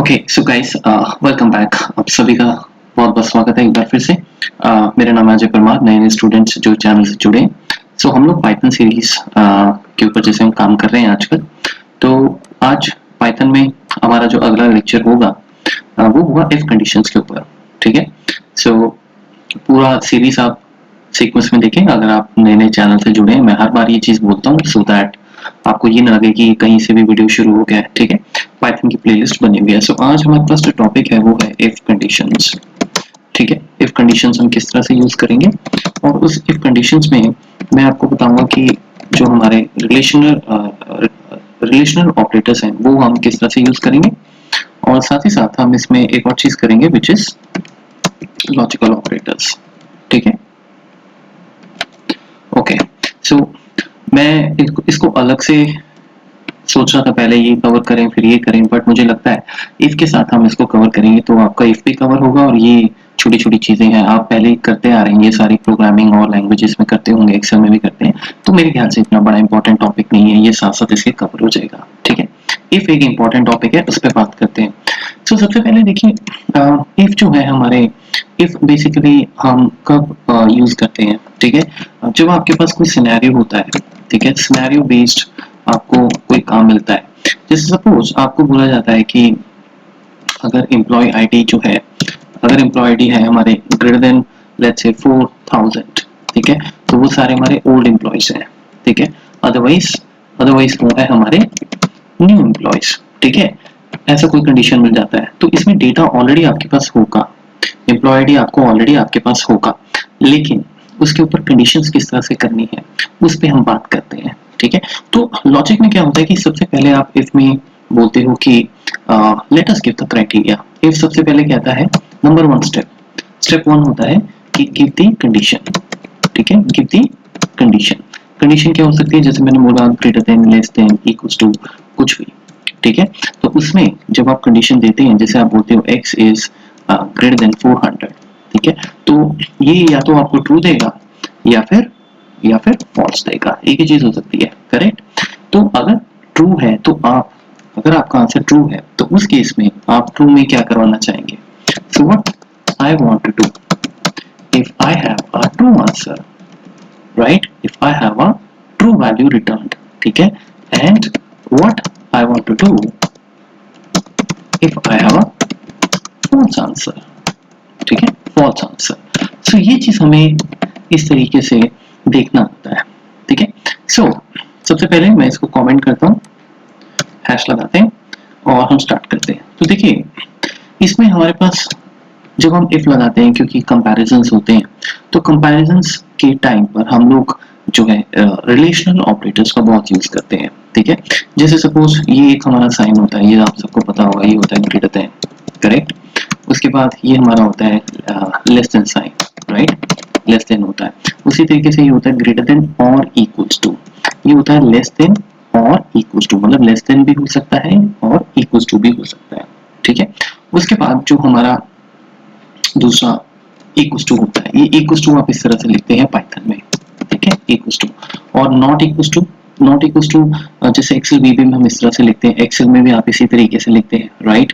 Okay so guys welcome back. आप सभी का बहुत बहुत स्वागत है एक बार फिर से। मेरा नाम है अजय परमार। नए नए स्टूडेंट्स जो चैनल से जुड़े, सो हम लोग पाइथन सीरीज के ऊपर जैसे हम काम कर रहे हैं आजकल। तो आज पाइथन में हमारा जो अगला लेक्चर होगा वो होगा इफ कंडीशंस के ऊपर। ठीक है, सो पूरा सीरीज आप सीक्वेंस में देखें। अगर आप नए नए चैनल से जुड़े हैं, मैं हर बार ये चीज बोलता हूँ सो दैट आपको ये ना लगे कि कहीं से भी वीडियो शुरू हो गया है। ठीक है, पाइथन की प्लेलिस्ट बनी हुई है। सो आज हमारे पास जो टॉपिक है वो है इफ कंडीशंस। ठीक है, इफ कंडीशंस हम किस तरह से यूज करेंगे, और उस इफ कंडीशंस में मैं आपको बताऊंगा कि जो हमारे रिलेशनल ऑपरेटर्स हैं वो हम किस तरह से यूज करेंगे, और साथ ही साथ हम इसमें एक और चीज करेंगे विच इज लॉजिकल ऑपरेटर्स। ठीक है, ओके सो मैं इसको अलग से सोच रहा था, पहले ये कवर करें फिर ये करें, बट मुझे लगता है इफ के साथ हम इसको कवर करेंगे तो आपका इफ भी कवर होगा, और ये छोटी छोटी चीजें हैं आप पहले ही करते आ रहे हैं, ये सारी प्रोग्रामिंग और लैंग्वेजेस में करते होंगे, एक्सेल में भी करते हैं, तो मेरे ख्याल से इतना बड़ा इंपॉर्टेंट टॉपिक नहीं है, ये साथ साथ इसके कवर हो जाएगा। ठीक है, इफ एक इंपॉर्टेंट टॉपिक है, उस पर बात करते हैं। सो सबसे पहले देखिए, इफ जो है हमारे, इफ बेसिकली हम कब यूज करते हैं। ठीक है, जब आपके पास कोई सिनेरियो होता है। ठीक है, सिनेरियो बेस्ड आपको कोई काम मिलता है। जैसे सपोज आपको बोला जाता है कि अगर एम्प्लॉय आईडी जो है, अगर एम्प्लॉय आईडी है हमारे ग्रेटर देन लेट्स से 4000, ठीक है, तो वो सारे हमारे ओल्ड एम्प्लॉयज हैं। ठीक है, अदरवाइज अदरवाइज वो है हमारे न्यू एम्प्लॉयज। ठीक है, ऐसा कोई कंडीशन मिल जाता है तो इसमें डेटा ऑलरेडी आपके पास होगा, एम्प्लॉय आईडी आपको ऑलरेडी आपके पास होगा, लेकिन उसके ऊपर कंडीशंस किस तरह से करनी है उस पे हम बात करते हैं। ठीक है, तो लॉजिक में क्या होता है कि सबसे पहले आप इफ में बोलते हो कि let us give the criteria. If सबसे पहले कहता है नंबर वन स्टेप वन होता है कि गिव द कंडीशन। ठीक है, गिव द कंडीशन। कंडीशन क्या हो सकती है, जैसे मैंने बोला greater than, less than, equals to, कुछ भी। ठीक है, तो उसमें जब आप कंडीशन देते हैं, जैसे आप बोलते हो x इज ग्रेटर देन 400, ठीक है, तो ये या तो आपको ट्रू देगा या फिर फॉल्स देगा, एक ही चीज हो सकती है। करेक्ट, तो अगर ट्रू है तो आप, अगर आपका आंसर ट्रू है तो उस केस में आप ट्रू में क्या करवाना चाहेंगे। So what I want to do, if I have a true answer, right, if I have a true value returned, ठीक है, and what I want to do if I have a false answer, ठीक है, false answer। सो ये चीज हमें इस तरीके से देखना होता है। ठीक है, सो सबसे पहले मैं इसको कमेंट करता हूँ, हैश लगाते हैं और हम स्टार्ट करते हैं। तो देखिए, इसमें हमारे पास जब हम इफ लगाते हैं, क्योंकि कंपैरिजंस होते हैं, तो कंपैरिजंस के टाइम पर हम लोग जो है रिलेशनल ऑपरेटर्स का बहुत यूज करते हैं। ठीक है, जैसे सपोज ये एक हमारा साइन होता है, ये आप सबको पता होगा, ये होता है ग्रेटर देन। करेक्ट, उसके बाद ये हमारा होता है less than sign, right, less than होता है। उसी तरीके से ये होता है ग्रेटर देन और इक्वल्स टू, ये होता है लेस देन और इक्वल्स टू, मतलब लेस देन भी हो सकता है और इक्वल्स टू भी हो सकता है। ठीक है, उसके बाद जो हमारा दूसरा इक्वल्स टू होता है, ये इक्वल्स टू आप इस तरह से लिखते हैं पाइथन में। ठीक है, इक्वल्स टू, और not equals to, not equals to जैसे एक्सेल वीबी में हम इस तरह से लिखते हैं, एक्सेल में भी आप इसी तरीके से लिखते हैं, राइट।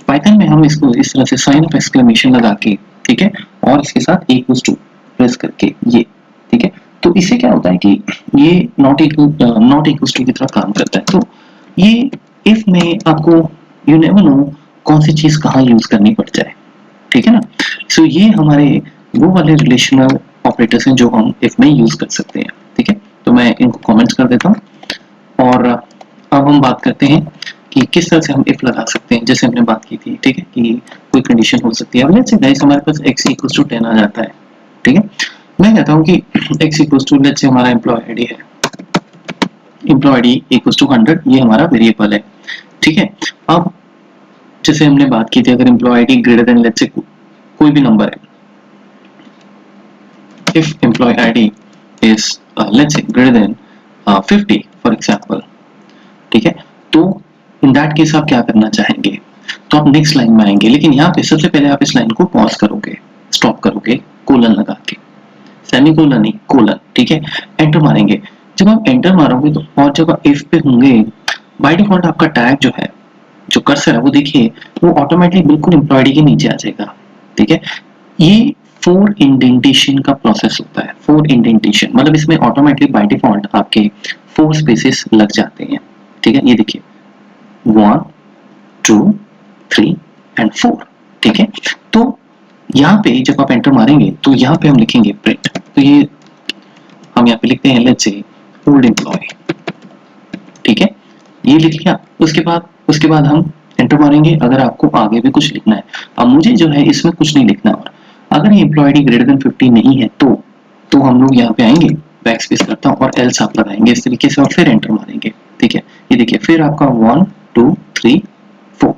पाइथन में हम इसको इस तरह से साइन ऑफ एक्सक्लेमेशन लगा के, ठीक है, और इसके साथ इक्वल्स टू प्रेस करके ये, ठीक है, तो इससे क्या होता है कि ये नॉट इक्वल्स टू की तरह काम करता है। तो ये इफ में आपको यू नेवर नो कौन सी चीज कहाँ यूज करनी पड़ जाए। ठीक है ना, सो ये हमारे वो वाले रिलेशनल ऑपरेटर्स हैं जो हम इफ में यूज कर सकते हैं। ठीक है, तो मैं इनको कमेंट्स कर देता हूँ, और अब हम बात करते हैं कि किस तरह से हम इफ लगा सकते हैं, जैसे हमने बात की थी। ठीक है, कि कोई कंडीशन हो सकती है। अब लेट्स से गाइस हमारे पास x इक्वल्स टू 10 आ जाता है। ठीक है, मैं कहता हूँ कि x इक्वल्स टू, लेट्स से हमारा एम्प्लॉय आईडी है, एम्प्लॉय आईडी इक्वल्स टू 100, ये हमारा वेरिएबल है। ठीक है, अब जैसे हमने बात की थी, अगर employee ID greater than let's say कोई भी नंबर है, if employee ID is let's say greater than 50 for example, ठीक है, तो इन दैट केस आप क्या करना चाहेंगे, तो आप नेक्स्ट लाइन में आएंगे, लेकिन यहाँ पे सबसे पहले आप इस लाइन को पॉज करोगे, स्टॉप करोगे, कोलन लगा के, सेमी कोलन नहीं, कोलन। ठीक है, एंटर मारेंगे। जब आप एंटर मारोगे तो, और जब आप इफ पे होंगे, बाय डिफॉल्ट आपका टैग जो है, जो कर्सर है वो देखिए वो ऑटोमेटिकली बिल्कुल एम्प्लॉयड के नीचे आ जाएगा। ठीक है, ये 4 इंडेंटेशन का प्रोसेस होता है। 4 इंडेंटेशन मतलब इसमें ऑटोमेटिकली बाय डिफॉल्ट आपके 4 स्पेसेस लग जाते हैं। ठीक है, ये देखिए 1 2 3 एंड 4। ठीक है, तो यहाँ पे जब आप एंटर मारेंगे तो यहाँ पे हम लिखेंगे प्रिंट, तो ये हम यहाँ पे लिखते हैं लेट्स से ओल्ड एम्प्लॉय। ठीक है, ये लिख लिया। उसके बाद हम एंटर मारेंगे अगर आपको आगे भी कुछ लिखना है। अब मुझे जो है इसमें कुछ नहीं लिखना, और अगर ये एम्प्लॉय आईडी ग्रेटर देन 50 नहीं है तो हम लोग यहाँ पे आएंगे, बैक स्पेस करता हूँ और एल्स आप लगाएंगे इस तरीके से और फिर एंटर मारेंगे। ठीक है, ये देखिए फिर आपका 1 2 3 4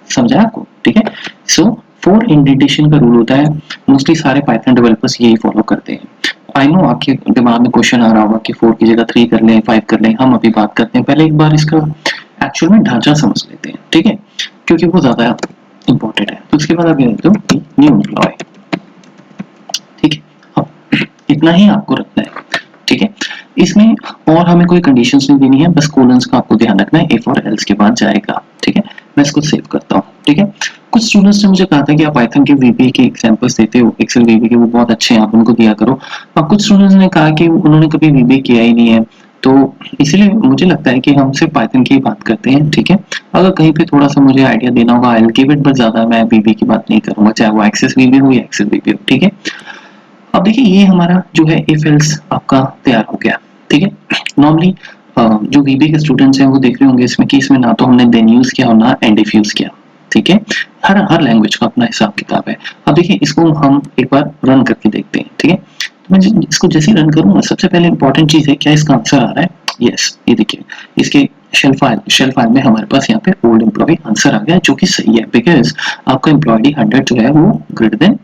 समझा आपको। ठीक है, सो 4 इंडेंटेशन का रूल होता है, मोस्टली सारे पाइथन डेवलपर्स यही फॉलो करते हैं। आई नो आपके दिमाग में क्वेश्चन आ रहा होगा कि 4 की जगह 3 कर लें 5 कर लें, हम अभी बात करते हैं, पहले एक बार इसका एक्चुअल में ढांचा समझ लेते हैं। ठीक है, क्योंकि वो ज्यादा इंपॉर्टेंट है। तो उसके बाद आप ये लिखते हो न्यू एम्प्लॉय। ठीक है, अब इतना ही आपको रखना है। ठीक है, इसमें और हमें कोई कंडीशंस नहीं देनी है, बस कोलन्स का आपको ध्यान रखना है, इफ और एल्स के बाद जाएगा। ठीक है, मैं इसको सेव करता हूँ। ठीक है, कुछ स्टूडेंट्स ने मुझे कहा था कि आप पाइथन के वीबीए के एग्जांपल्स देते हो, एक्सेल वीबीए के, वो बहुत अच्छे हैं, आप उनको दिया करो। और कुछ स्टूडेंट्स ने कहा कि उन्होंने कभी वीबीए किया ही नहीं है, तो इसलिए मुझे लगता है कि हम सिर्फ पाइथन की बात करते हैं। ठीक है, अगर कहीं पे थोड़ा सा मुझे आइडिया देना होगा I will give it, but ज्यादा मैं वीबीए की बात नहीं करूंगा, चाहे वो एक्सेस वीबीए हो या एक्सेल वीबीए हो। ठीक है, अब देखिए ये हमारा जो है इफ एल्स आपका तैयार हो गया। ठीक है, नॉर्मली जो वीबी के स्टूडेंट्स हैं वो देख रहे होंगे इसमें कि इसमें ना तो हमने देन यूज किया और ना एंड इफ यूज किया। ठीक है, हर लैंग्वेज का अपना हिसाब किताब है। अब देखिए इसको हम एक बार रन करके देखते हैं। ठीक है, तो मैं इसको जैसे ही रन करूंगा सबसे पहले इंपॉर्टेंट चीज है क्या इसका आंसर आ रहा है। यस, ये देखिए इसके शेल फाइल में हमारे पास यहाँ पे ओल्ड एम्प्लॉय आंसर आ गया, जो कि सही है बिकॉज आपका एम्प्लॉय 100 जो है वो ग्रेटर देन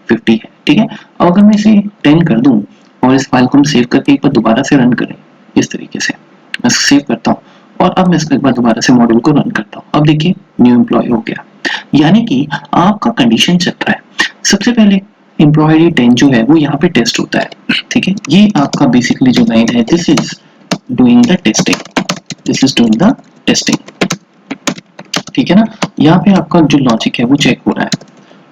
50 है। ठीक है, अब अगर मैं इसे 10 कर दूं और इस फाइल को हम सेव करके एक बार दोबारा से रन करें इस तरीके से, मैं सेव करता हूँ और अब मैं इसको एक बार दोबारा से मॉड्यूल को रन करता हूँ। अब देखिए न्यू एम्प्लॉय हो गया, यानी कि आपका कंडीशन चल रहा है। सबसे पहले एम्प्लॉय आईडी 10 जो है वो यहाँ पे टेस्ट होता है। ठीक है, ये आपका बेसिकली जो लाइन है this is doing the testing, this is doing the testing. ठीक है ना, यहाँ पे आपका जो लॉजिक है वो चेक हो रहा है,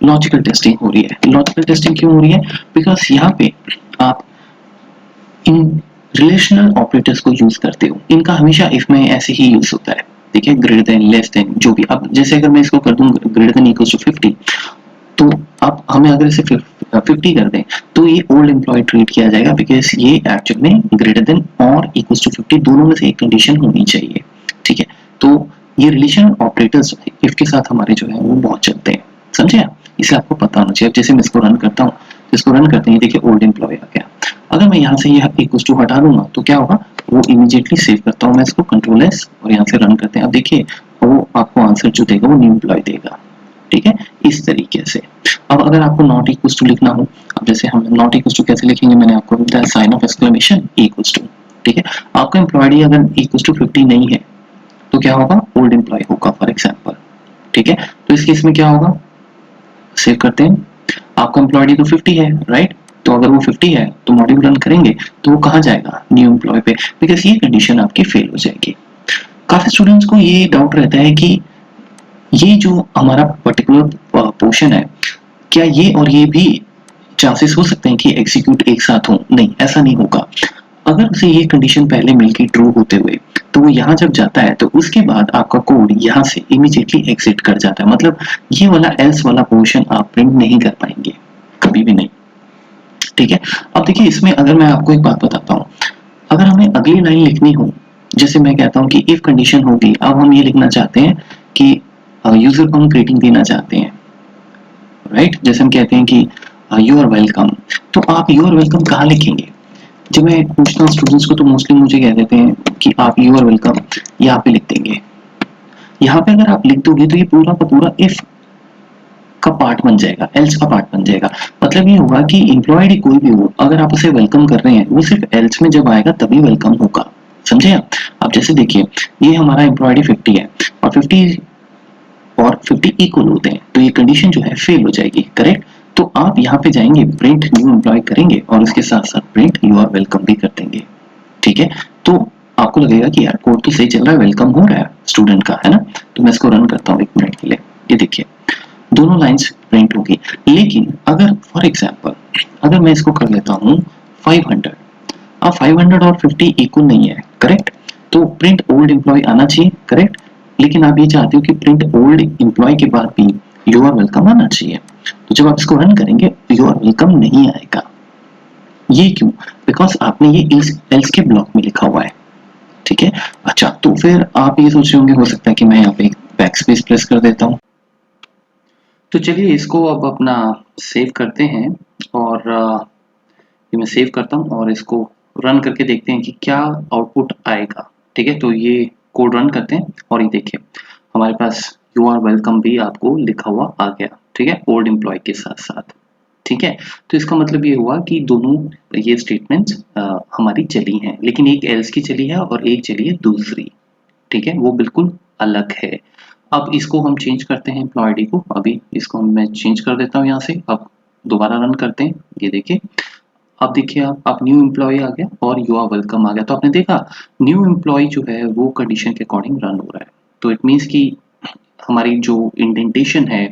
लॉजिकल टेस्टिंग हो रही है। लॉजिकल टेस्टिंग क्यों हो रही है, बिकॉज यहाँ पे आप इन रिलेशनल ऑपरेटर्स को यूज करते हो, इनका हमेशा इफ में ऐसे ही यूज होता है। ठीक है, ग्रेटर देन लेस देन जो भी, अब जैसे अगर मैं इसको कर दूं ग्रेटर देन इक्वल्स टू 50, तो अब हमें अगर इसे 50 कर दें तो ये ओल्ड एम्प्लॉय ट्रीट किया जाएगा, बिकॉज ये एक्चुअल में ग्रेटर देन और इक्वल्स टू 50 दोनों में से एक कंडीशन होनी चाहिए। ठीक है, तो ये रिलेशनल ऑपरेटर्स इफ के साथ हमारे जो है वो बहुत चलते हैं, समझे आप, इसे आपको पता होना चाहिए। जैसे मैं इसको रन करता हूँ, इसको रन करते हैं देखिए ओल्ड एम्प्लॉय आ गया। अगर मैं यहाँ से ये इक्वल्स टू हटा दूंगा तो क्या होगा, वो इमीडिएटली सेव करता हूँ मैं इसको कंट्रोल एस और यहाँ से रन करते हैं। अब देखिए वो आपको आंसर जो देगा वो न्यू एम्प्लॉय देगा। ठीक है, इस तरीके से। अब अगर आपको नॉट इक्वल्स टू लिखना हो, अब जैसे हम नॉट इक्वल्स टू कैसे लिखेंगे, मैंने आपको बताया sign of exclamation equals to. ठीक है, आपका एम्प्लॉय अगर इक्वल्स टू 50 नहीं है तो क्या होगा, ओल्ड एम्प्लॉय होगा फॉर एग्जांपल। ठीक है, तो इस केस में क्या होगा, सेव करते हैं, आपका एम्प्लॉय तो 50 है राइट, तो अगर वो 50 है तो मॉड्यूल रन करेंगे तो वो कहाँ जाएगा, न्यू एम्प्लॉय पे, बिकॉज ये कंडीशन आपकी फेल हो जाएगी। काफी स्टूडेंट्स को ये डाउट रहता है कि ये जो हमारा पर्टिकुलर पोर्शन है, क्या ये और ये भी चांसेस हो सकते हैं कि एग्जीक्यूट एक साथ हो, नहीं ऐसा नहीं होगा। अगर उसे ये कंडीशन पहले मिलकर ट्रू होते हुए तो वो यहाँ जब जाता है तो उसके बाद आपका कोड यहाँ से इमीडिएटली एग्जिट कर जाता है, मतलब ये वाला एल्स वाला पोर्शन आप प्रिंट नहीं कर पाएंगे कभी भी नहीं। ठीक है, अब देखिए इसमें अगर मैं आपको एक बात बताता हूँ, अगर हमें अगली लाइन लिखनी हो, जैसे मैं कहता हूँ कि इफ कंडीशन होगी, अब हम ये लिखना चाहते हैं कि यूजर को हम ग्रीटिंग देना चाहते हैं राइट, जैसे हम कहते हैं कि यू आर वेलकम, तो आप यू आर वेलकम कहाँ लिखेंगे। जब मैं पूछता हूँ स्टूडेंट्स को तो मोस्टली मुझे कह देते हैं कि आप यू आर वेलकम यहाँ पे लिख देंगे। यहाँ पे अगर आप लिख दोगे तो ये पूरा का पूरा इफ का पार्ट बन जाएगा, एल्स का पार्ट बन जाएगा। मतलब ये होगा कि एम्प्लॉयड कोई भी हो, अगर आप उसे वेलकम कर रहे हैं वो सिर्फ एल्स में जब आएगा तभी वेलकम होगा, समझे आप। अब जैसे देखिए ये हमारा एम्प्लॉयड 50 है और 50 इक्वल होते हैं, तो ये कंडीशन जो है फेल हो जाएगी, करेक्ट। तो आप यहाँ पे जाएंगे प्रिंट न्यू एम्प्लॉय करेंगे और उसके साथ साथ प्रिंट यू आर वेलकम भी कर देंगे। ठीक है, तो आपको लगेगा कि यार कोड तो सही चल रहा है, वेलकम हो रहा है स्टूडेंट का, है ना। तो मैं इसको रन करता हूँ 1 मिनट के लिए। ये देखिए दोनों लाइंस प्रिंट होगी। लेकिन अगर फॉर एग्जांपल अगर मैं इसको कर लेता हूँ 500, अब 500 और 50 इक्वल नहीं है, करेक्ट। तो प्रिंट ओल्ड एम्प्लॉय आना चाहिए, करेक्ट। लेकिन आप ये चाहते हो कि प्रिंट ओल्ड एम्प्लॉय के बाद भी यू आर वेलकम आना चाहिए। तो जब आप इसको रन करेंगे यू आर वेलकम नहीं आएगा। ये क्यों? बिकॉज आपने ये एल्स के ब्लॉक में लिखा हुआ है, ठीक है। अच्छा, तो फिर आप ये सोच रहे होंगे हो सकता है कि मैं यहाँ पे बैक स्पेस प्रेस कर देता हूँ। तो चलिए इसको अब अपना सेव करते हैं और ये मैं सेव करता हूँ और इसको रन करके देखते हैं कि क्या आउटपुट आएगा, ठीक है। तो ये कोड रन करते हैं और ये देखिए हमारे पास यू आर वेलकम भी आपको लिखा हुआ आ गया, ठीक है, ओल्ड एम्प्लॉय के साथ साथ, ठीक है। तो इसका मतलब ये हुआ कि दोनों ये स्टेटमेंट्स हमारी चली हैं, लेकिन एक एल्स की चली है और एक चली है दूसरी, ठीक है, वो बिल्कुल अलग है। अब इसको हम चेंज करते हैं एम्प्लॉय आईडी को, अभी इसको मैं चेंज कर देता हूँ यहाँ से। अब दोबारा रन करते हैं, ये देखिए अब देखिए आप न्यू एम्प्लॉय आ गया और यू आर वेलकम आ गया। तो आपने देखा न्यू एम्प्लॉय जो है वो कंडीशन के अकॉर्डिंग रन हो रहा है। तो इट मीन्स कि हमारी जो इंडेंटेशन है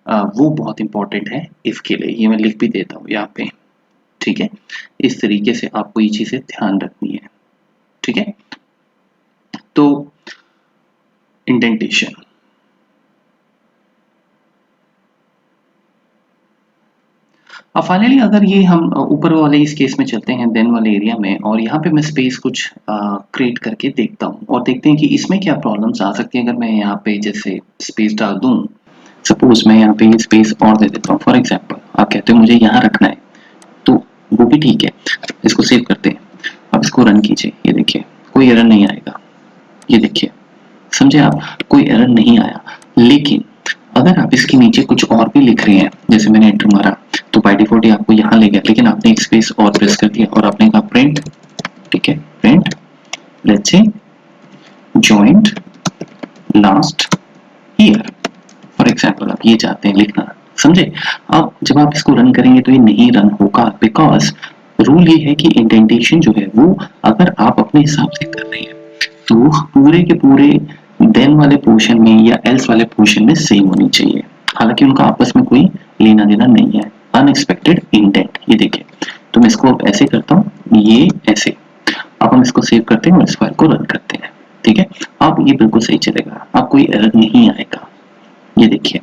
वो बहुत इंपॉर्टेंट है इफ के लिए। ये मैं लिख भी देता हूँ यहाँ पे, ठीक है। इस तरीके से आपको ये चीजें ध्यान रखनी है, ठीक है। तो इंडेंटेशन, अब फाइनली अगर ये हम ऊपर वाले इस केस में चलते हैं देन वाले एरिया में, और यहाँ पे मैं स्पेस कुछ क्रिएट करके देखता हूँ और देखते हैं कि इसमें क्या प्रॉब्लम्स आ सकती है। अगर मैं यहाँ पे जैसे स्पेस डाल दूँ, सपोज मैं यहाँ पे स्पेस और दे देता हूँ, फॉर एग्जांपल आप कहते हो मुझे यहाँ रखना है, तो वो भी ठीक है। इसको सेव करते हैं, अब इसको रन कीजिए, ये देखिए कोई एरर नहीं आएगा, ये देखिए समझे आप, कोई एरर नहीं आया। लेकिन अगर आप इसके नीचे कुछ और भी लिख रहे हैं, जैसे मैंने एंटर मारा तो बाय डिफॉल्ट आपको यहाँ ले गया, लेकिन आपने एक स्पेस और प्रेस कर दिया और आपने कहा प्रिंट, ठीक है, print let's say joint last year, for example आप ये चाहते हैं लिखना, समझे। अब जब आप इसको रन करेंगे तो ये नहीं रन होगा, बिकॉज रूल ये है कि इंडेंटेशन जो है वो अगर आप अपने हिसाब से कर रहे हैं तो पूरे के पूरे देन वाले पोर्शन में या एल्स वाले पोर्शन में सेम होनी चाहिए, हालांकि उनका आपस में कोई लेना देना नहीं है। अनएक्सपेक्टेड इंडेंट, ये देखिए। तो मैं इसको अब ऐसे करता हूँ, ये ऐसे। अब हम इसको सेव करते हैं और इस फाइल को रन करते हैं, ठीक है। अब ये बिल्कुल सही चलेगा, अब कोई एरर नहीं आएगा, ये देखिए,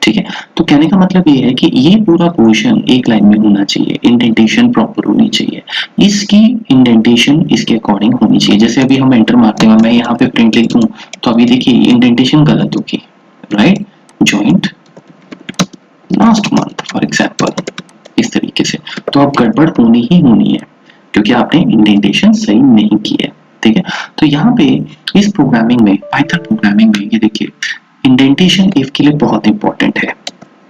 ठीक है। तो कहने का मतलब ये है कि ये पूरा पोर्शन एक लाइन में होना चाहिए, इंडेंटेशन प्रॉपर होनी चाहिए, इसकी इंडेंटेशन इसके अकॉर्डिंग होनी चाहिए। जैसे अभी हम एंटर मारते हैं, मैं यहाँ पे प्रिंट लिख दूं तो अभी देखिए इंडेंटेशन गलत होगी, right, joint last month for example, इस तरीके से। तो अब गड़बड़ होनी ही होनी है क्योंकि आपने इंडेंटेशन सही नहीं की है, ठीक है। तो यहाँ पे इस प्रोग्रामिंग में, पाइथन प्रोग्रामिंग में, ये देखिए इंडेंटेशन इफ के लिए बहुत इंपॉर्टेंट है,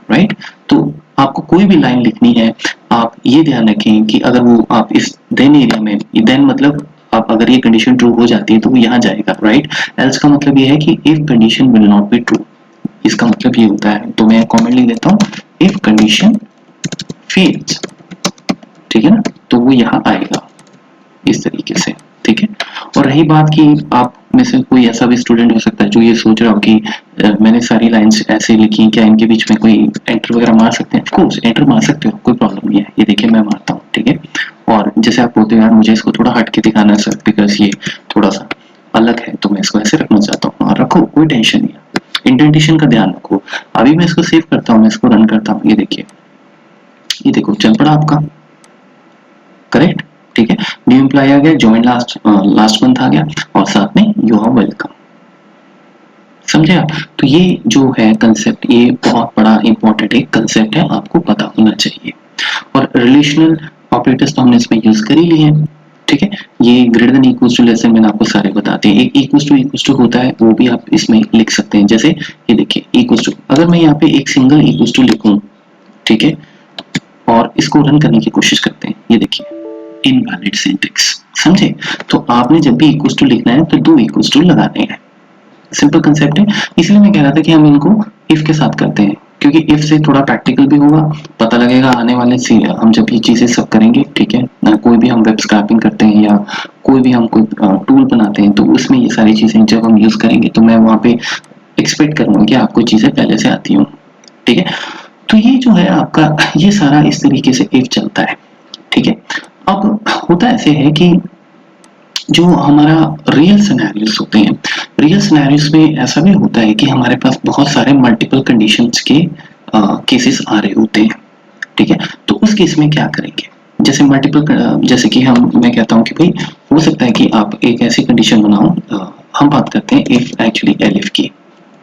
राइट। तो आपको कोई भी लाइन लिखनी है, आप ये ध्यान रखें कि अगर वो आप इस देन एरिया में, देन मतलब आप अगर ये कंडीशन ट्रू हो जाती है तो वो यहाँ जाएगा, राइट। एल्स का मतलब ये है कि if condition will not be true, इसका मतलब ये होता है। तो मैं कमेंट लिख देता हूँ इफ कंडीशन फेल्स, ठीक है ना, तो वो यहाँ आएगा इस तरीके से, ठीक है। और रही बात कि आप में से कोई ऐसा भी स्टूडेंट हो सकता है जो ये सोच रहा हो कि मैंने सारी लाइंस ऐसे लिखी हैं, क्या इनके बीच में कोई एंटर वगैरह मार सकते हैं? ऑफ कोर्स एंटर मार सकते हो, कोई प्रॉब्लम नहीं है। ये देखिए मैं मारता हूँ, ठीक है। और जैसे आप बोलते हो यार मुझे इसको थोड़ा हट के दिखाना है सर, बिकॉज ये थोड़ा सा अलग है तो मैं इसको ऐसे रखना चाहता हूँ, और रखो, कोई टेंशन नहीं है, इंडेंटेशन का ध्यान रखो। अभी मैं इसको सेव करता हूँ, मैं इसको रन करता हूँ, ये देखिए, ये देखो चल पड़ा आपका, करेक्ट, ठीक है। न्यू एम्प्लॉय आ गया, ज्वाइन लास्ट मंथ आ गया और साथ में यू आर वेलकम, समझे आप। तो ये जो है कंसेप्ट, ये बहुत बड़ा इंपॉर्टेंट एक कंसेप्ट है, आपको पता होना चाहिए। और रिलेशनल ऑपरेटर्स तो हमने इसमें यूज कर ही लिए हैं, ठीक है। ये greater than equals to less than मैंने आपको सारे बताते हैं। एक इक्वल्स टू होता है, वो भी आप इसमें लिख सकते हैं। जैसे ये देखिए इक्वल्स टू, अगर मैं यहाँ पे एक सिंगल इक्वल्स टू लिखूं, ठीक है, और इसको रन करने की कोशिश करते हैं, ये देखिए इनवैलिड सिंटैक्स, समझे। तो आपने जब भी इक्वल्स टू लिखना है तो दो इक्वल्स टू लगाने हैं, सिंपल कंसेप्ट है। इसलिए मैं कह रहा था कि हम इनको इफ के साथ करते हैं, क्योंकि इफ से थोड़ा प्रैक्टिकल भी होगा, पता लगेगा आने वाले से हम जब ये चीजें सब करेंगे, ठीक है ना, कोई भी हम वेब स्क्रैपिंग करते हैं या कोई भी हम कोई टूल बनाते आते हैं, तो उसमें ये सारी चीज़ें जब हम यूज़ करेंगे तो मैं वहाँ पे एक्सपेक्ट करूँगा कि आपको चीज़ें पहले से आती हों, ठीक है? तो ये जो है आपका ये सारा इस तरीके से इफ चलता है, ठीक है? अब होता ऐसे है कि जो हमारा रियल सिनेरियोस होते हैं, रियल सिनेरियोस में ऐसा भी होता है कि हमारे पास बहुत सारे मल्टीपल कंडीशंस के केसेस आ रहे होते हैं, ठीक है? तो उस केस में क्या करेंगे? जैसे जैसे कि मैं कहता हूँ कि भाई हो सकता है कि आप एक ऐसी कंडीशन बनाओ, हम बात करते हैं इफ एक्चुअली एलिफ की,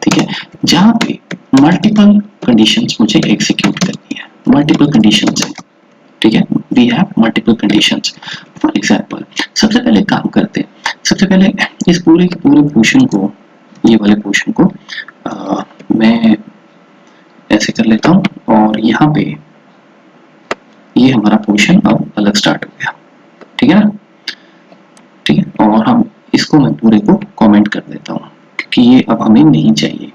ठीक है? जहाँ पे मल्टीपल कंडीशंस मुझे एग्जीक्यूट करनी है, मल्टीपल कंडीशंस है, ठीक है? We have multiple conditions. For example सबसे पहले काम करते हैं, सबसे पहले इस पूरे के पूरे पोर्शन को, ये वाले पोर्शन को मैं ऐसे कर लेता हूँ और यहाँ पे ये हमारा पोर्शन अब अलग स्टार्ट हो गया, ठीक है ना? ठीक है, और हम इसको मैं पूरे को कमेंट कर देता हूँ क्योंकि ये अब हमें नहीं चाहिए।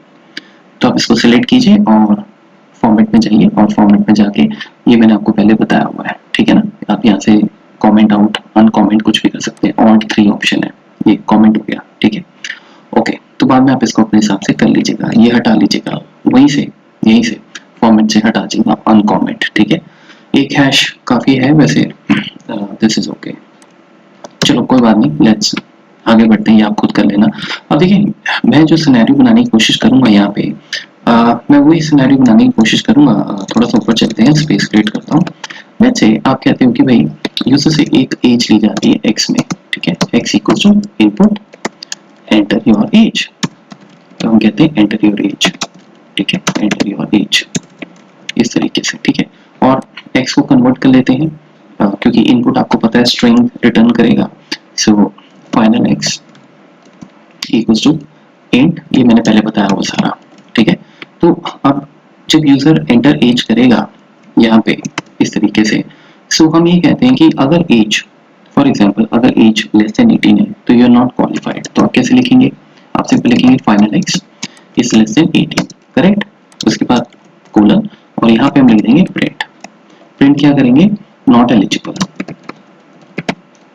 तो आप इसको सिलेक्ट कीजिए और फॉर्मेट में जाइए और फॉर्मेट में जाके ये मैंने आपको पहले बताया हुआ है, ठीक है ना? आप यहाँ से कमेंट आउट, अनकमेंट कुछ भी कर सकते हैं। ऑल्ट 3 ऑप्शन है, ये कमेंट हो गया, ठीक है? ओके, तो बाद में आप इसको अपने हिसाब से कर लीजिएगा, ये हटा लीजिएगा वहीं से, यहीं से फॉर्मेट से हटा दीजिएगा अनकमेंट, ठीक है? एक हैश काफ़ी है वैसे, दिस इज ओके। चलो कोई बात नहीं, लेट्स आगे बढ़ते हैं, ये आप खुद कर लेना। अब देखिए मैं जो सिनेरियो बनाने की कोशिश करूंगा यहाँ पे, मैं वही सिनेरियो बनाने की कोशिश करूंगा। थोड़ा सा ऊपर चलते हैं, स्पेस क्रिएट करता हूँ। लेट्स से आप कहते हो कि भाई यूजर से एक एज ली जाती है एक्स में, ठीक है? X equals to input enter your age, तो हम कहते हैं एंटर योर एज, ठीक है? एंटर योर एज इस तरीके से, ठीक है? और एक्स को कन्वर्ट कर लेते हैं, क्योंकि इनपुट आपको पता है स्ट्रिंग रिटर्न करेगा। So final X equals to int, ये मैंने पहले बताया वो सारा, ठीक है? तो अब जब यूजर एंटर एज करेगा यहाँ पे इस तरीके से, सो हम ये कहते हैं कि अगर एज, फॉर एग्जांपल अगर एज लेस देन 18 है तो यू आर नॉट क्वालिफाइड। तो आप कैसे लिखेंगे? आप सिंपल लिखेंगे final X is less than 18, correct? उसके बाद कोलन और यहाँ पे हम लिख देंगे प्रिंट। प्रिंट क्या करेंगे? नॉट एलिजिबल,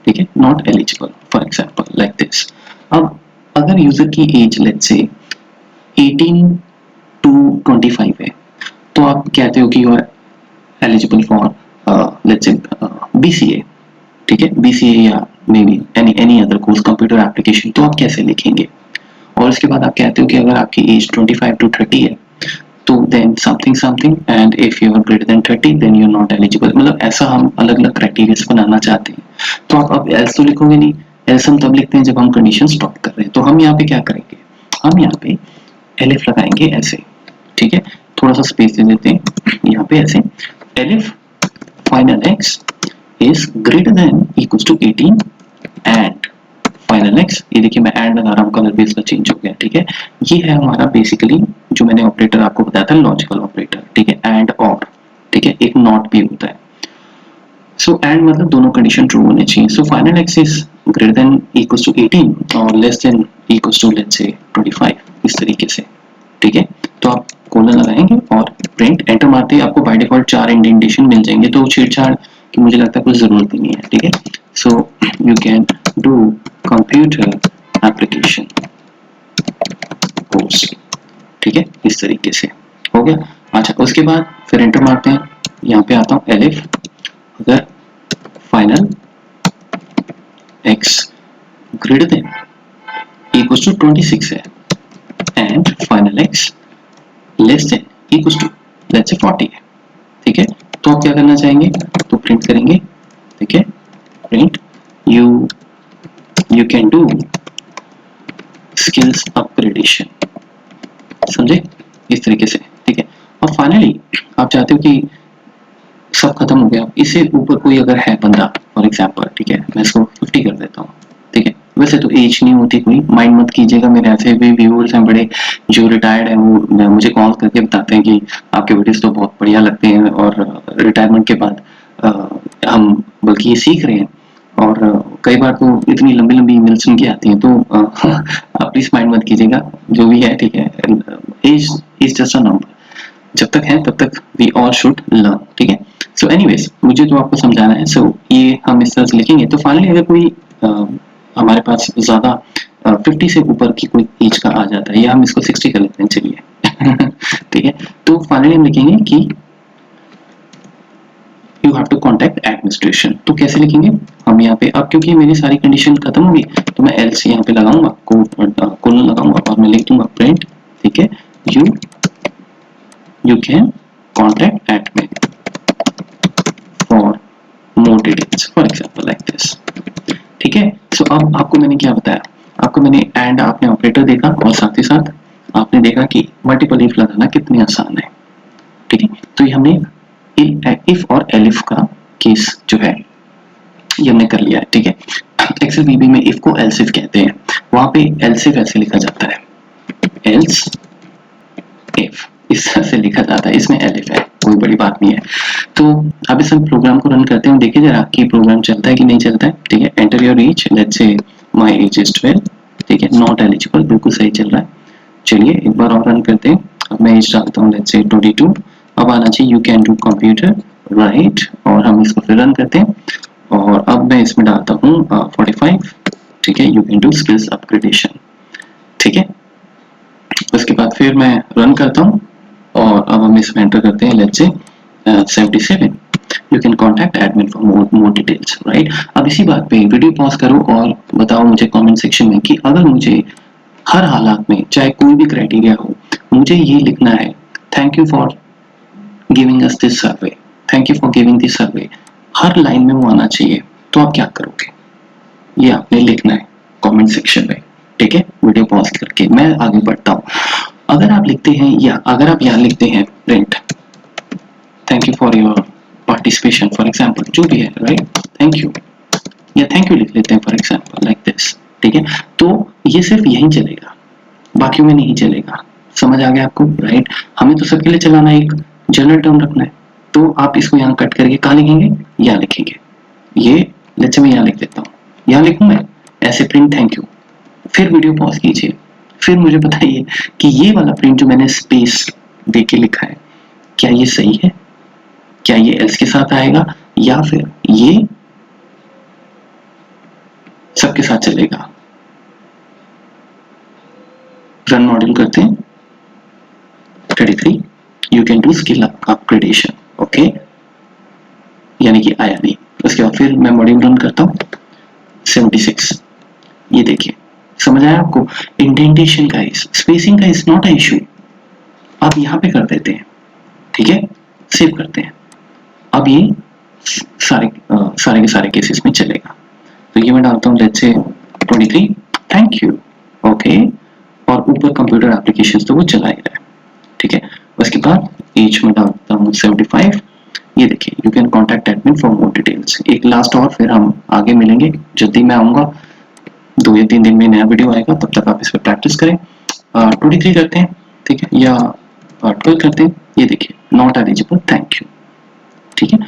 ठीक है? Not eligible for example like this. अब अगर यूजर की एज लेट्स से 18 टू 25 है तो आप कहते हो कि you are eligible for let's say BCA, ठीक है? बीसीए या maybe any other course computer application. तो आप कैसे लिखेंगे? और उसके बाद आप कहते हो कि अगर आपकी एज 25 टू 30 है तो then something something, and if you are greater than 30 then you are not eligible. मतलब ऐसा हम अलग अलग क्राइटेरिया बनाना चाहते हैं। तो आप अब एल्स तो लिखोगे नहीं, एल्स हम तब लिखते हैं जब हम कंडीशन स्टॉप कर रहे हैं। तो हम यहाँ पे क्या करेंगे? हम यहाँ पे एलिफ लगाएंगे ऐसे, ठीक है? थोड़ा सा स्पेस दे देते हैं यहाँ पे ऐसे, elif final X is greater than equals to 18 and final X, ये देखिए मैं एंड लगा रहा हूँ, कलर भी इसका चेंज हो गया, ठीक है? ये है हमारा बेसिकली जो मैंने ऑपरेटर आपको बताया था, लॉजिकल ऑपरेटर, ठीक है? एंड और, ठीक है? एक नॉट भी होता है। सो एंड मतलब दोनों कंडीशन ट्रू होने चाहिए। So final X is greater than equals to 18 और less than equals to let's say 25, इस तरीके से, ठीक है? तो आप कोलन लगाएंगे और प्रिंट एंटर मारते ही आपको बाय डिफॉल्ट 4 इंडेंटेशन मिल जाएंगे। तो छेड़छाड़ की मुझे लगता है कुछ जरूरत ही नहीं है, ठीक है? So you can do computer application course, ठीक है? इस तरीके से हो गया। अच्छा, उसके बाद फिर एंटर मारते हैं, यहाँ पे आता हूँ एलिफ अगर final X greater than equals to 26 है and final X less than equals to let's say 40 है, ठीक है? तो आप क्या करना चाहेंगे? तो प्रिंट करेंगे, ठीक है? Print you can do skills upgradation, समझे? इस तरीके से, ठीक है? और फाइनली आप चाहते हो कि सब खत्म हो गया, इससे ऊपर कोई अगर है बंदा फॉर एग्जांपल, ठीक है? मैं इसको 50 कर देता हूँ, ठीक है? वैसे तो एज नहीं होती कोई, माइंड मत कीजिएगा, मेरे ऐसे भी व्यूअर्स हैं बड़े जो रिटायर्ड हैं, वो मुझे कॉल करके बताते हैं कि आपके वीडियोस तो बहुत बढ़िया लगते हैं और रिटायरमेंट के बाद हम बल्कि ये सीख रहे हैं। और कई बार तो इतनी लंबी लंबी ईमेल्स उनकी आती हैं, तो आप प्लीज माइंड मत कीजिएगा, जो भी है, ठीक है? Age is just a number, जब तक है तब तक वी ऑल शुड लर्न, ठीक है? सो एनीवेज मुझे जो आपको समझाना है, सो ये हम इस तरह से लिखेंगे। तो फाइनली अगर कोई हमारे पास ज़्यादा 50 से ऊपर की कोई एज का आ जाता है, या हम इसको 60 कर लेते हैं, चलिए ठीक है। तो फाइनली हम लिखेंगे कि you have to contact administration. तो कैसे लिखेंगे हम यहाँ पे, अब क्योंकि मेरी सारी कंडीशन खत्म होगी तो मैं एल्स यहाँ पे लगाऊंगा, कोलन लगाऊंगा और मैं लिख दूंगा प्रिंट, ठीक है, you can contact admin for more details, for example like this, ठीक है। सो अब आपको मैंने क्या बताया, आपको मैंने एंड आपने ऑपरेटर देखा और साथ ही साथ आपने देखा कि मल्टीपल इफ लगाना कितनी आसान है, ठीक है। तो ये हमने इफ और एलिफ का केस जो है ये हमने कर लिया है, ठीक है। एक्सेल वीबी में इफ को एल्स इफ कहते हैं, वहां पे एल्स इफ ऐसे लिखा जाता है, एल्स इफ इस तरह से लिखा जाता है, इसमें एलिफ है, कोई बड़ी बात नहीं है। तो अब इस प्रोग्राम को रन करते हैं, देखिए जरा कि प्रोग्राम चलता है कि नहीं चलता है, ठीक है। Enter your as, let's say my age is 12, ठीक है, नॉट एलिजिबल, बिल्कुल सही चल रहा है। चलिए एक बार और रन करते हैं, अब मैं एज डालता हूँ, लेट्स से 22, अब आना चाहिए you can do computer right, और हम इसको फिर रन करते हैं और अब मैं इसमें डालता हूँ 45, ठीक है, you can do skills upgradation, ठीक है। उसके बाद फिर मैं रन करता हूँ और अब हम इसमें एंटर करते हैं, let's say 77, you can contact admin for more details, right. अब इसी बात पे वीडियो पॉज करो और बताओ मुझे कमेंट सेक्शन में कि अगर मुझे हर हालात में चाहे कोई भी क्राइटेरिया हो मुझे ये लिखना है, thank you for giving us this survey, thank you for giving this survey, her line में वो आना चाहिए, तो आप क्या करोगे, ये आपने लिखना है कमेंट सेक्शन में, ठीक है। वीडियो पॉज करके मैं आगे बढ़ता हूँ। अगर आप लिखते हैं या अगर आप यहाँ लिखते हैं print thank you for your participation, for example जो भी है, राइट, थैंक यू या थैंक यू लिख लेते हैं फॉर एग्जाम्पल लाइक दिस, ठीक है। तो ये सिर्फ यहीं चलेगा, बाकियों में नहीं चलेगा, समझ आ गया आपको, राइट। हमें तो सबके लिए चलाना है, एक जनरल टर्म रखना है, तो आप इसको यहाँ कट करके कहाँ लिखेंगे, यहाँ लिखेंगे, ये लेट्स से मैं यहाँ लिख देता हूँ, यहाँ लिखूँ मैं ऐसे प्रिंट थैंक यू, फिर वीडियो पॉज कीजिए, फिर मुझे बताइए कि ये वाला प्रिंट जो मैंने स्पेस दे के लिखा है क्या ये सही है, क्या ये एल्स के साथ आएगा या फिर ये सबके साथ चलेगा। रन मॉड्यूल करते हैं, 33, you can do skill upgradation, okay, यानी कि आया नहीं। उसके बाद फिर मैं मॉड्यूल रन करता हूँ, 76, ये देखिए समझ आया आपको, इंडेंटेशन का स्पेसिंग का इज नॉट अ इशू, आप यहाँ पे कर देते हैं, ठीक है, सेव करते हैं, अब ये सारे के सारे केसेस में चलेगा। तो ये मैं डालता हूँ let's say 23, thank you, okay, और ऊपर कंप्यूटर एप्लीकेशंस तो वो चला ही रहा है, ठीक है। उसके बाद एज में डालता हूँ 75, ये देखिए you can contact admin for more details. एक लास्ट और फिर हम आगे मिलेंगे, जल्दी मैं आऊँगा, 2 या 3 दिन में नया वीडियो आएगा, तब तक आप इस पर प्रैक्टिस करें। 23 करते हैं, ठीक है, या 12 करते हैं, ये देखिए नॉट एलिजिबल, थैंक यू, ठीक है।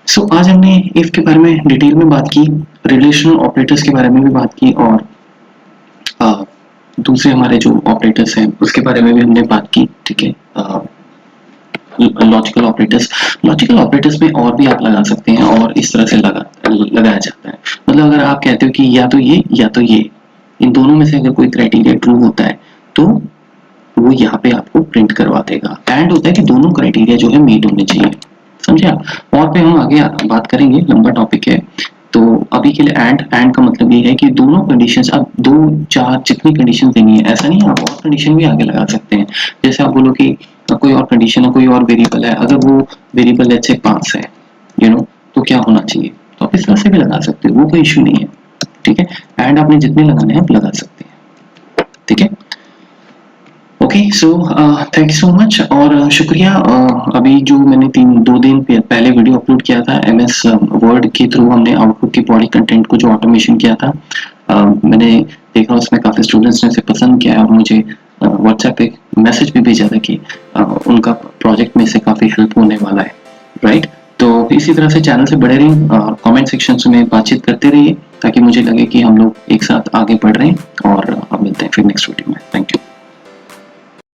सो आज हमने इफ के बारे में डिटेल में बात की, रिलेशनल ऑपरेटर्स के बारे में भी बात की और दूसरे हमारे जो ऑपरेटर्स हैं उसके बारे में भी हमने बात की, ठीक है। लॉजिकल ऑपरेटर्स में और भी आप लगा सकते हैं और इस तरह से लगाया जाता है, मतलब अगर आप कहते हो कि या तो ये इन दोनों में से अगर कोई क्राइटेरिया ट्रू होता है तो वो यहाँ पे आपको प्रिंट करवा देगा। एंड होता है कि दोनों क्राइटेरिया जो है मीट होने चाहिए, समझे आप। और पे हम आगे बात करेंगे, लंबा टॉपिक है, तो अभी के लिए एंड का मतलब ये है कि दोनों कंडीशंस, अब 2 4 जितनी कंडीशन देनी है, ऐसा नहीं है, आप और कंडीशन भी आगे लगा सकते हैं। जैसे आप बोलो कि कोई और कंडीशन है, कोई और वेरिएबल है, अगर वो वेरिएबल लेट्स से 5 है, तो क्या होना चाहिए, तो आप इस तरह से भी लगा सकते हो, वो कोई इश्यू नहीं है, ठीक है। एंड आपने जितने लगाने हैं आप लगा सकते हैं, ठीक है। Okay, so thank you so much और शुक्रिया। अभी जो मैंने 2 दिन पहले वीडियो अपलोड किया था MS वर्ड के थ्रू, हमने आउटपुट की बॉडी कंटेंट को जो ऑटोमेशन किया था, मैंने देखा उसमें काफ़ी स्टूडेंट्स ने इसे पसंद किया और मुझे व्हाट्सएप पे मैसेज भी भेजा था कि उनका प्रोजेक्ट में से काफ़ी हेल्प होने वाला है, राइट। तो इसी तरह से चैनल से बड़े रहिए, कमेंट सेक्शन में बातचीत करते रहिए ताकि मुझे लगे कि हम लोग एक साथ आगे बढ़ रहे हैं, और अब मिलते हैं फिर नेक्स्ट वीडियो में। Thank you.